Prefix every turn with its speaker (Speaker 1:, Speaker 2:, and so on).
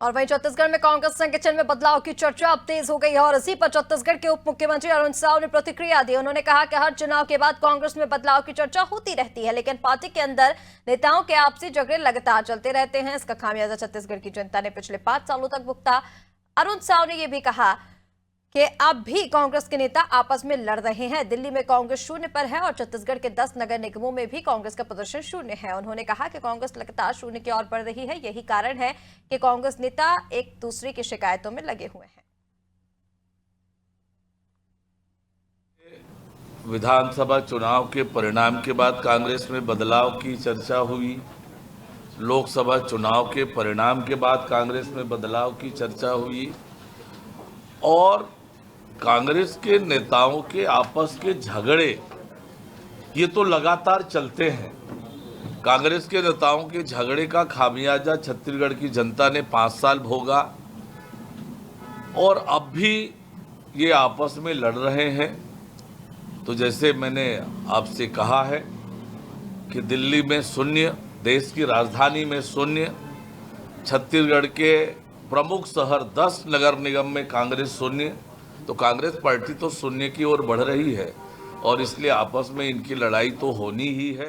Speaker 1: और वहीं छत्तीसगढ़ में कांग्रेस संगठन में बदलाव की चर्चा अब तेज हो गई है और इसी पर छत्तीसगढ़ के उप मुख्यमंत्री अरुण साव ने प्रतिक्रिया दी। उन्होंने कहा कि हर चुनाव के बाद कांग्रेस में बदलाव की चर्चा होती रहती है, लेकिन पार्टी के अंदर नेताओं के आपसी झगड़े लगातार चलते रहते हैं। इसका खामियाजा छत्तीसगढ़ की जनता ने पिछले 5 सालों तक भुगता। अरुण साव ने यह भी कहा कि अब भी कांग्रेस के नेता आपस में लड़ रहे हैं। दिल्ली में कांग्रेस शून्य पर है और छत्तीसगढ़ के 10 नगर निगमों में भी कांग्रेस का प्रदर्शन शून्य है। उन्होंने कहा कि कांग्रेस लगातार शून्य की ओर बढ़ रही है। यही कारण है कि कांग्रेस नेता एक दूसरे की शिकायतों में लगे हुए हैं।
Speaker 2: विधानसभा चुनाव के परिणाम के बाद कांग्रेस में बदलाव की चर्चा हुई। लोकसभा चुनाव के परिणाम के बाद कांग्रेस में बदलाव की चर्चा हुई और कांग्रेस के नेताओं के आपस के झगड़े ये तो लगातार चलते हैं। कांग्रेस के नेताओं के झगड़े का खामियाजा छत्तीसगढ़ की जनता ने 5 साल भोगा और अब भी ये आपस में लड़ रहे हैं। तो जैसे मैंने आपसे कहा है कि दिल्ली में शून्य, देश की राजधानी में शून्य, छत्तीसगढ़ के प्रमुख शहर 10 नगर निगम में कांग्रेस शून्य, तो कांग्रेस पार्टी तो शून्य की ओर बढ़ रही है और इसलिए आपस में इनकी लड़ाई तो होनी ही है।